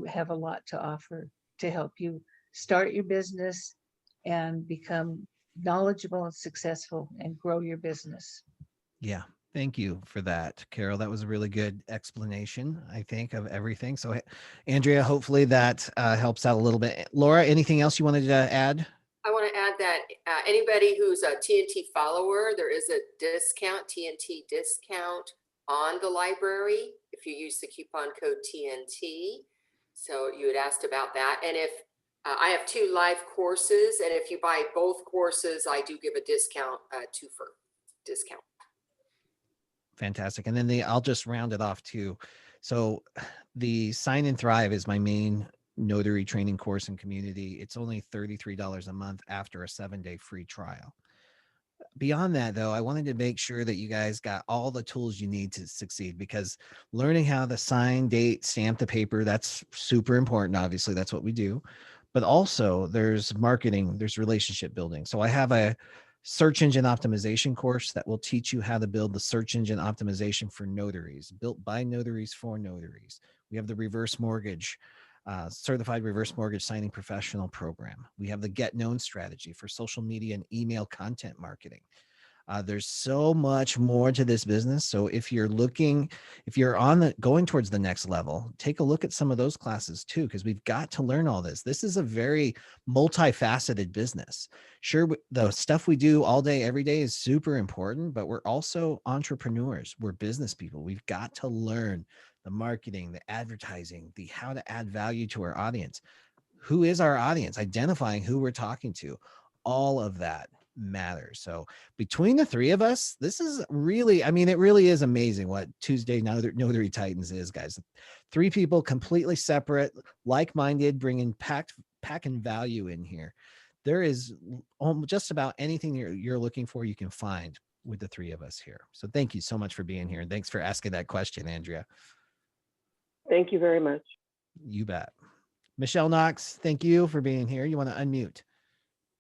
have a lot to offer to help you start your business and become knowledgeable and successful and grow your business. Yeah. Thank you for that, Carol. That was a really good explanation, I think, of everything. So, Andrea, hopefully that helps out a little bit. Laura, anything else you wanted to add? I want to add that anybody who's a TNT follower, there is a discount, TNT discount on the library if you use the coupon code TNT. So you had asked about that. And if I have 2 live courses, and if you buy both courses, I do give a discount, 2 for discount. Fantastic. And then I'll just round it off too. So the Sign and Thrive is my main notary training course and community. It's only $33 a month after a 7-day free trial. Beyond that, though, I wanted to make sure that you guys got all the tools you need to succeed, because learning how to sign, date, stamp the paper, that's super important. Obviously, that's what we do. But also there's marketing, there's relationship building. So I have a search engine optimization course that will teach you how to build the search engine optimization for notaries, built by notaries for notaries. We have the reverse mortgage, certified reverse mortgage signing professional program. We have the Get Known strategy for social media and email content marketing. There's so much more to this business. So if you're going towards the next level, take a look at some of those classes too, because we've got to learn all this. This is a very multifaceted business. Sure, the stuff we do all day, every day is super important, but we're also entrepreneurs. We're business people. We've got to learn the marketing, the advertising, the how to add value to our audience. Who is our audience? Identifying who we're talking to. All of that matters. So between the three of us, this is really, I mean, it really is amazing what Tuesday Notary Titans is, guys. 3 people completely separate, like-minded, packing value in here. There is just about anything you're looking for, you can find with the 3 of us here. So thank you so much for being here. And thanks for asking that question, Andrea. Thank you very much. You bet. Michelle Knox, thank you for being here. You want to unmute?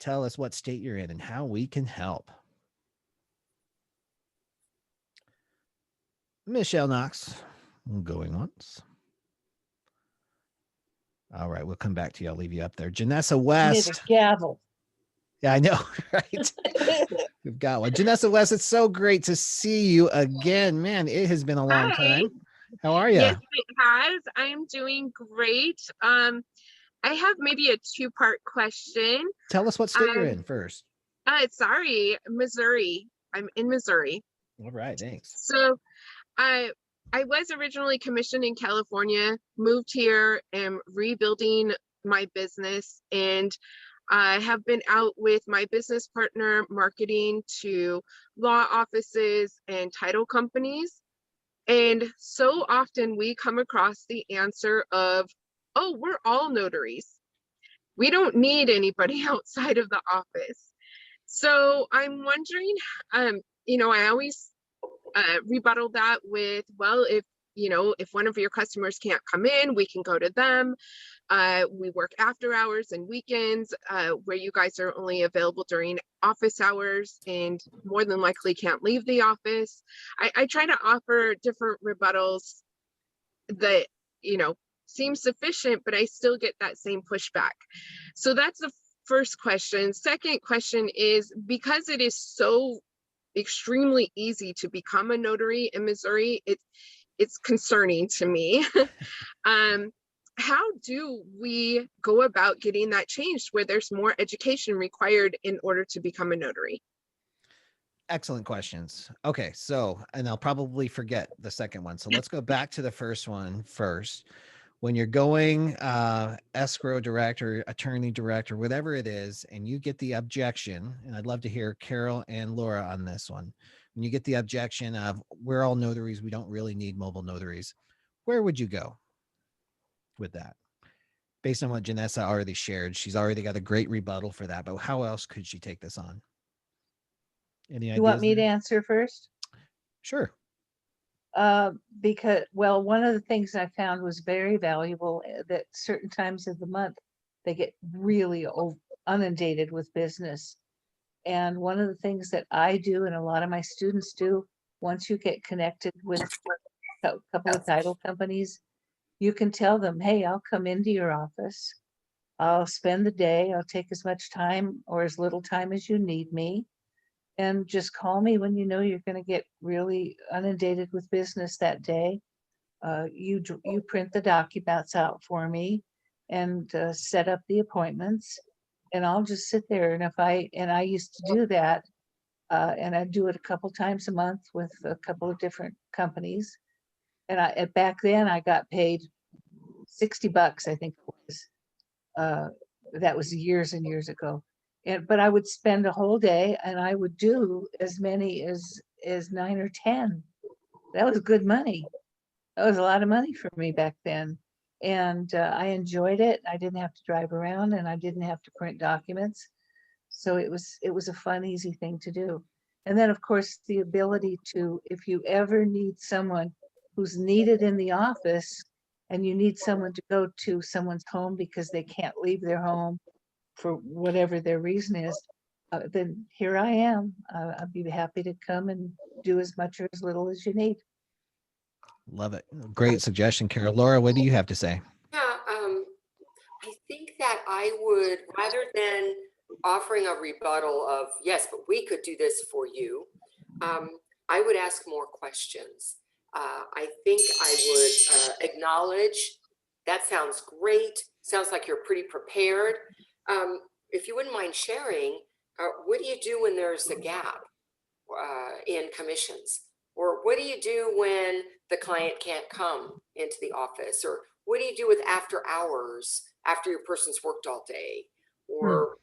Tell us what state you're in and how we can help. Michelle Knox, going once. All right, we'll come back to you. I'll leave you up there. Janessa West. Gavel. Yeah, I know, right? We've got one. Janessa West, it's so great to see you again. Man, it has been a long time. How are you? Yes, it has. I'm doing great. I have maybe a 2-part question. Tell us what state you're in first. Sorry, Missouri. I'm in Missouri. All right, thanks. So I was originally commissioned in California, moved here, am rebuilding my business, and I have been out with my business partner marketing to law offices and title companies. And so often we come across the answer of, oh, we're all notaries. We don't need anybody outside of the office. So I'm wondering, I always rebuttal that with, well, if one of your customers can't come in, we can go to them. We work after hours and weekends where you guys are only available during office hours and more than likely can't leave the office. I try to offer different rebuttals that, seem sufficient, but I still get that same pushback. So that's the first question. Second question is, because it is so extremely easy to become a notary in Missouri, it's concerning to me. How do we go about getting that changed where there's more education required in order to become a notary? Excellent questions. Okay, so, and I'll probably forget the second one. So let's go back to the first one first. When you're going escrow director, attorney director, whatever it is, and you get the objection, and I'd love to hear Carol and Laura on this one. When you get the objection of, we're all notaries, we don't really need mobile notaries, where would you go with that? Based on what Janessa already shared, she's already got a great rebuttal for that, but how else could she take this on? Any ideas? You want me to answer first? Sure. Because, well, one of the things I found was very valuable that certain times of the month, they get really inundated with business. And one of the things that I do and a lot of my students do, once you get connected with a couple of title companies, you can tell them, hey, I'll come into your office. I'll spend the day. I'll take as much time or as little time as you need me. And just call me when you know you're going to get really inundated with business that day. You print the documents out for me and set up the appointments, and I'll just sit there. And I used to do that, and I do it a couple times a month with a couple of different companies. And back then I got paid $60, I think it was. That was years and years ago. But I would spend a whole day and I would do as many as 9 or 10. That was good money. That was a lot of money for me back then. And I enjoyed it. I didn't have to drive around and I didn't have to print documents. So it was a fun, easy thing to do. And then of course, the ability to, if you ever need someone who's needed in the office and you need someone to go to someone's home because they can't leave their home for whatever their reason is, then here I am. I'd be happy to come and do as much or as little as you need. Love it. Great suggestion, Carol. Laura, what do you have to say? Yeah, I think that I would, rather than offering a rebuttal of, yes, but we could do this for you, I would ask more questions. I think I would acknowledge, that sounds great. Sounds like you're pretty prepared. If you wouldn't mind sharing, what do you do when there's a gap in commissions? Or what do you do when the client can't come into the office? Or what do you do with after hours, after your person's worked all day? Or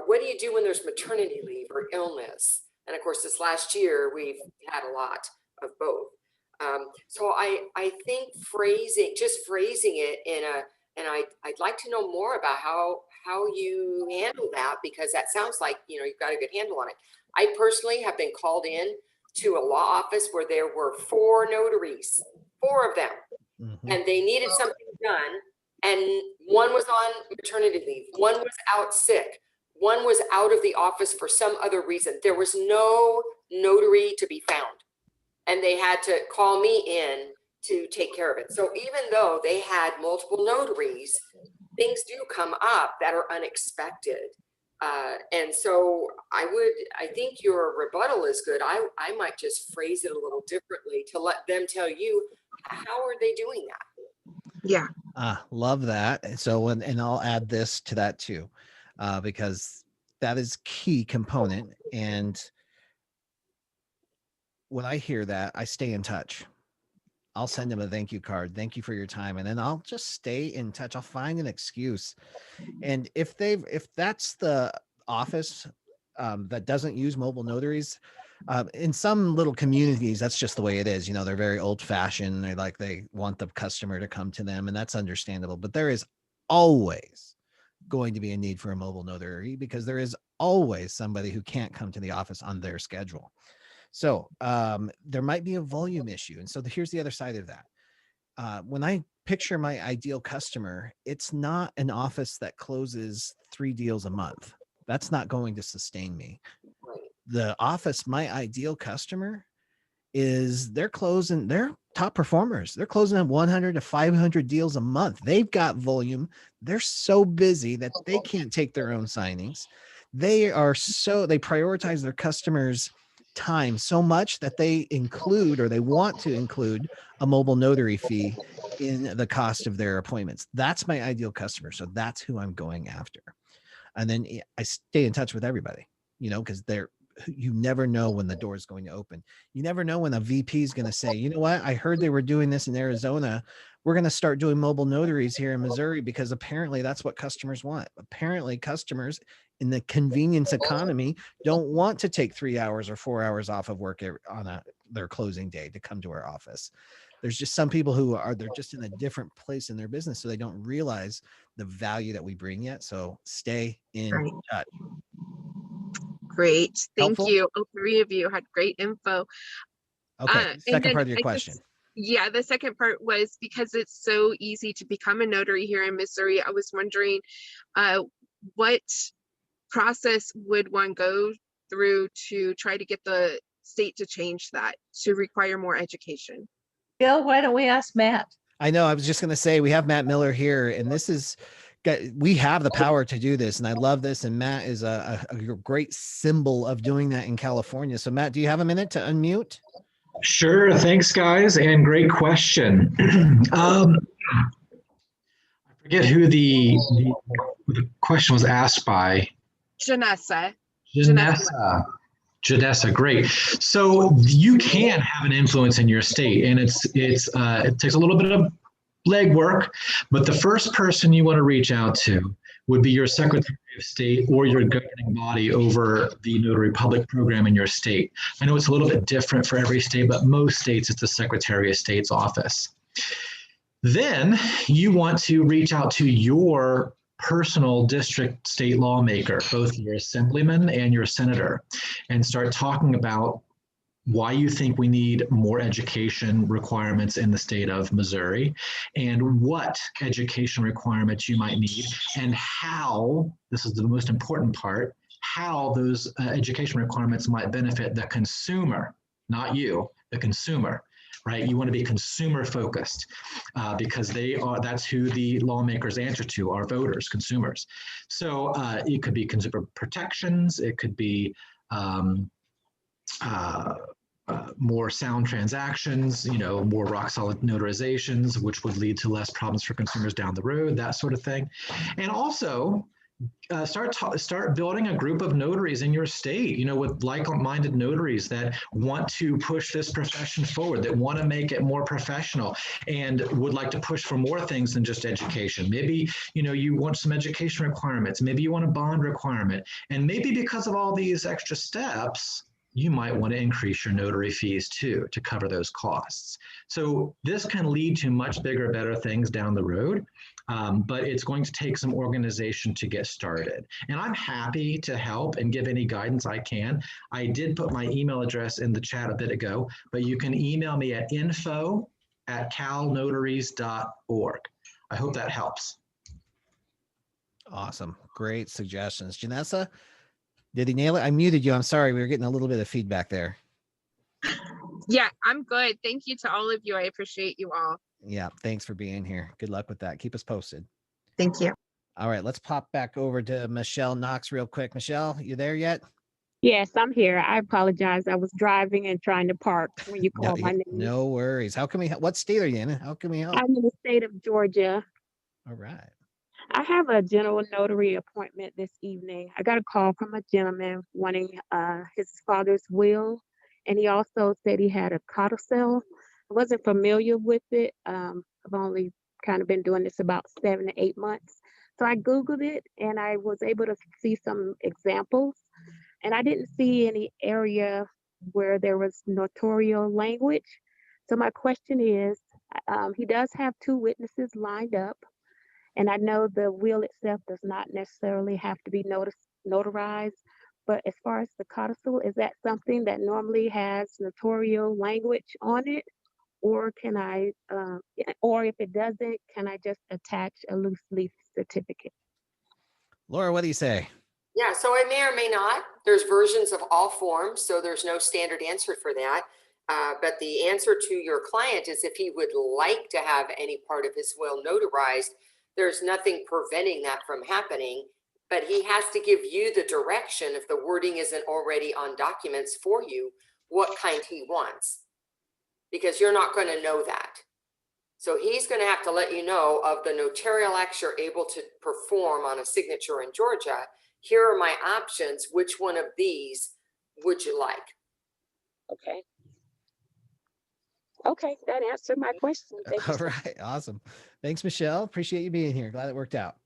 what do you do when there's maternity leave or illness? And of course, this last year, we've had a lot of both. So I think just phrasing it and I'd like to know more about how you handle that, because that sounds like, you know, you've got a good handle on it. I personally have been called in to a law office where there were 4 notaries, 4 of them, and they needed something done. And one was on maternity leave, one was out sick, one was out of the office for some other reason. There was no notary to be found, and they had to call me in to take care of it. So even though they had multiple notaries, things do come up that are unexpected. And so I think your rebuttal is good. I might just phrase it a little differently to let them tell you, how are they doing that? Yeah. Love that. So, and I'll add this to that too, because that is key component. And when I hear that, I stay in touch. I'll send them a thank you card. Thank you for your time. And then I'll just stay in touch. I'll find an excuse. And if that's the office that doesn't use mobile notaries, in some little communities, that's just the way it is. You know, they're very old fashioned. They want the customer to come to them, and that's understandable. But there is always going to be a need for a mobile notary, because there is always somebody who can't come to the office on their schedule. So there might be a volume issue. And so here's the other side of that. When I picture my ideal customer, it's not an office that closes 3 deals a month. That's not going to sustain me. The office, my ideal customer, is they're top performers. They're closing at 100 to 500 deals a month. They've got volume. They're so busy that they can't take their own signings. They prioritize their customers' time so much that they include, or they want to include, a mobile notary fee in the cost of their appointments. That's my ideal customer. So that's who I'm going after. And then I stay in touch with everybody, you know, because you never know when the door is going to open. You never know when a VP is going to say, you know what, I heard they were doing this in Arizona. We're going to start doing mobile notaries here in Missouri, because apparently that's what customers want. Apparently customers in the convenience economy don't want to take 3 hours or 4 hours off of work on their closing day to come to our office. There's just some people they're just in a different place in their business, so they don't realize the value that we bring yet. So stay in touch. Great. Thank Helpful? you. All 3 of you had great info. Okay. Second part of your question. Yeah, the second part was, because it's so easy to become a notary here in Missouri, I was wondering what process would one go through to try to get the state to change that, to require more education? Bill, why don't we ask Matt? I know, I was just going to say, we have Matt Miller here, and we have the power to do this, and I love this. And Matt is a great symbol of doing that in California. So Matt, do you have a minute to unmute? Sure. Thanks, guys. And great question. I forget who the question was asked by. Janessa. Janessa, great. So you can have an influence in your state, and it takes a little bit of legwork, but the first person you want to reach out to would be your Secretary of State or your governing body over the Notary Public program in your state. I know it's a little bit different for every state, but most states it's the Secretary of State's office. Then you want to reach out to your personal district state lawmaker, both your assemblyman and your senator, and start talking about why you think we need more education requirements in the state of Missouri, and what education requirements you might need, and how, this is the most important part, how those education requirements might benefit the consumer, not you, the consumer, right? You want to be consumer focused because that's who the lawmakers answer to, our voters, consumers. So it could be consumer protections, it could be more sound transactions, more rock solid notarizations, which would lead to less problems for consumers down the road, that sort of thing. And also start building a group of notaries in your state, with like-minded notaries that want to push this profession forward, that want to make it more professional and would like to push for more things than just education. Maybe, you want some education requirements. Maybe you want a bond requirement. And maybe because of all these extra steps, you might want to increase your notary fees too to cover those costs. So this can lead to much bigger, better things down the road, but it's going to take some organization to get started. And I'm happy to help and give any guidance I can. I did put my email address in the chat a bit ago, but you can email me at info@calnotaries.org. I hope that helps. Awesome. Great suggestions. Janessa, did he nail it? I muted you. I'm sorry. We were getting a little bit of feedback there. Yeah, I'm good. Thank you to all of you. I appreciate you all. Yeah. Thanks for being here. Good luck with that. Keep us posted. Thank you. All right. Let's pop back over to Michelle Knox real quick. Michelle, you there yet? Yes, I'm here. I apologize. I was driving and trying to park when you called my name. No worries. How can we help? What state are you in? How can we help? I'm in the state of Georgia. All right. I have a general notary appointment this evening. I got a call from a gentleman wanting his father's will, and he also said he had a codicil. I wasn't familiar with it. I've only kind of been doing this about 7 to 8 months. So I Googled it and I was able to see some examples, and I didn't see any area where there was notarial language. So my question is, he does have 2 witnesses lined up. And I know the will itself does not necessarily have to be notarized, but as far as the codicil, is that something that normally has notarial language on it? Or can I, or if it doesn't, can I just attach a loose leaf certificate? Laura, what do you say? Yeah, so it may or may not. There's versions of all forms, so there's no standard answer for that. But the answer to your client is if he would like to have any part of his will notarized, there's nothing preventing that from happening, but he has to give you the direction if the wording isn't already on documents for you, what kind he wants, because you're not going to know that. So he's going to have to let you know of the notarial acts you're able to perform on a signature in Georgia. Here are my options. Which one of these would you like? Okay. Okay, that answered my question. Thank you. All right. Awesome. Thanks, Michelle. Appreciate you being here. Glad it worked out.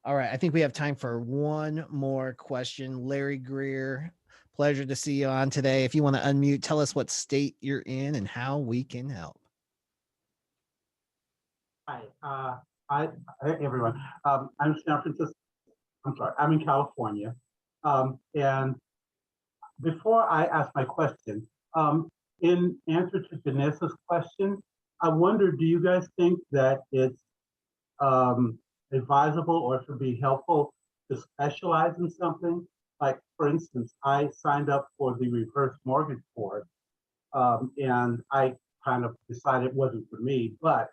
All right. I think we have time for one more question. Larry Greer, pleasure to see you on today. If you want to unmute, tell us what state you're in and how we can help. Hi, hey everyone. I'm San Francisco. I'm sorry, I'm in California. And before I ask my question, in answer to Janessa's question, I wonder, do you guys think that it's advisable or it would be helpful to specialize in something? Like, for instance, I signed up for the reverse mortgage course, and I kind of decided it wasn't for me, but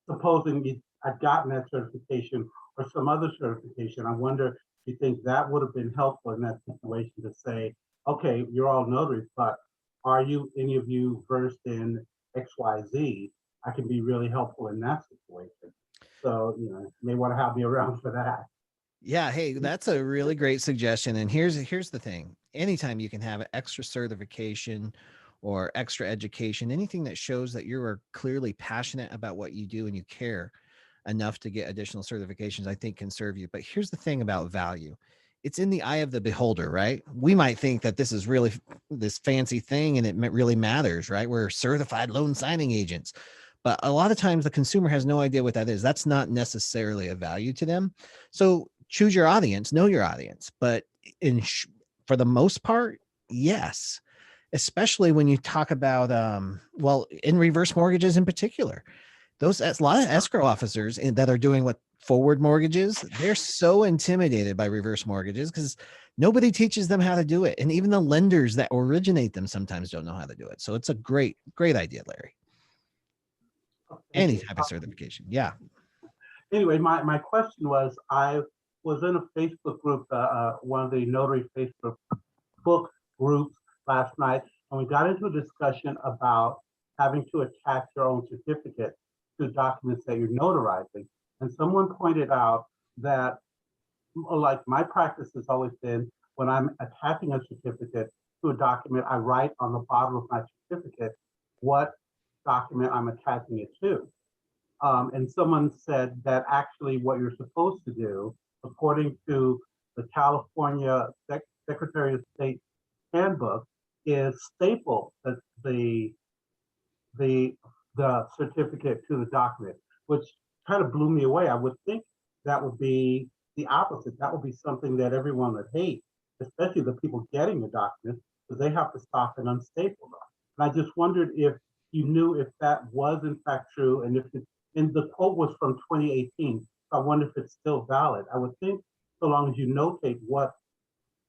supposing I'd gotten that certification or some other certification, I wonder if you think that would have been helpful in that situation to say, okay, you're all notaries, but are you, any of you, versed in XYZ? I can be really helpful in that situation. So, you may want to have me around for that. Yeah. Hey, that's a really great suggestion. And here's the thing. Anytime you can have an extra certification or extra education, anything that shows that you are clearly passionate about what you do and you care enough to get additional certifications, I think can serve you. But here's the thing about value. It's in the eye of the beholder, right? We might think that this is really this fancy thing and it really matters, right? We're certified loan signing agents. But a lot of times the consumer has no idea what that is. That's not necessarily a value to them. So choose your audience, know your audience. But for the most part, yes. Especially when you talk about, well, in reverse mortgages in particular, a lot of escrow officers that are doing what forward mortgages, they're so intimidated by reverse mortgages because nobody teaches them how to do it. And even the lenders that originate them sometimes don't know how to do it. So it's a great idea, Larry. Any type of certification. Yeah. Anyway, my question was, I was in a Facebook group, one of the notary Facebook book groups last night, and we got into a discussion about having to attach your own certificate to documents that you're notarizing. And someone pointed out that, like, my practice has always been when I'm attaching a certificate to a document, I write on the bottom of my certificate what document I'm attaching it to. And someone said that actually what you're supposed to do, according to the California Secretary of State handbook, is staple the certificate to the document, which kind of blew me away. I would think that would be the opposite. That would be something that everyone would hate, especially the people getting the document, because they have to stop and unstaple them. And I just wondered if you knew if that was in fact true, and if it, and the quote was from 2018. So I wonder if it's still valid. I would think so long as you notate what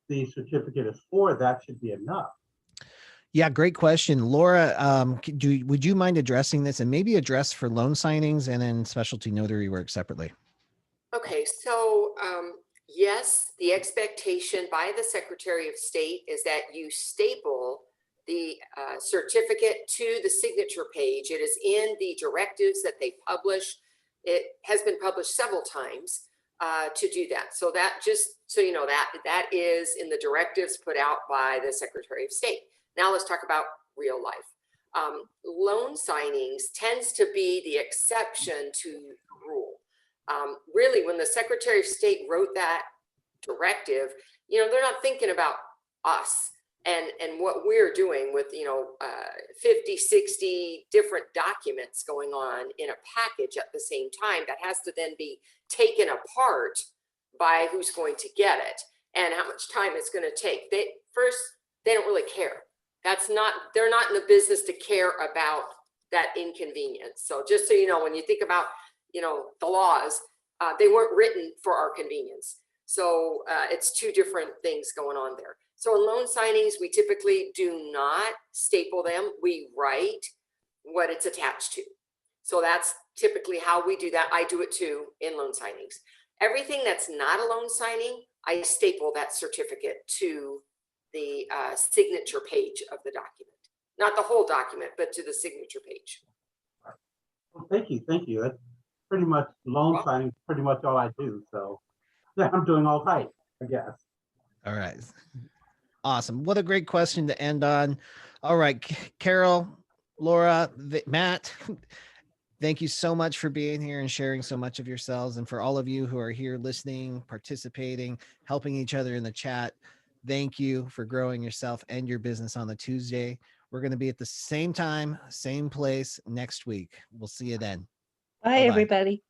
the certificate is for, that should be enough. Yeah, great question. Laura, would you mind addressing this and maybe address for loan signings and then specialty notary work separately? Okay, so yes, the expectation by the Secretary of State is that you staple the certificate to the signature page. It is in the directives that they publish. It has been published several times to do that. So that, just so you know, that is in the directives put out by the Secretary of State. Now let's talk about real life. Loan signings tends to be the exception to the rule. Really, when the Secretary of State wrote that directive, you know, they're not thinking about us and what we're doing with, you know, 50, 60 different documents going on in a package at the same time that has to then be taken apart by who's going to get it and how much time it's going to take. They don't really care. They're not in the business to care about that inconvenience. So just so you know, when you think about, you know, the laws, they weren't written for our convenience. So it's two different things going on there. So in loan signings, we typically do not staple them. We write what it's attached to. So that's typically how we do that. I do it too in loan signings. Everything that's not a loan signing, I staple that certificate to the signature page of the document. Not the whole document, but to the signature page. Well, thank you. That's pretty much loan signing, pretty much all I do. So yeah, I'm doing all right, I guess. All right. Awesome. What a great question to end on. All right, Carol, Laura, Matt, thank you so much for being here and sharing so much of yourselves. And for all of you who are here listening, participating, helping each other in the chat, thank you for growing yourself and your business on the Tuesday. We're going to be at the same time, same place next week. We'll see you then. Bye, everybody.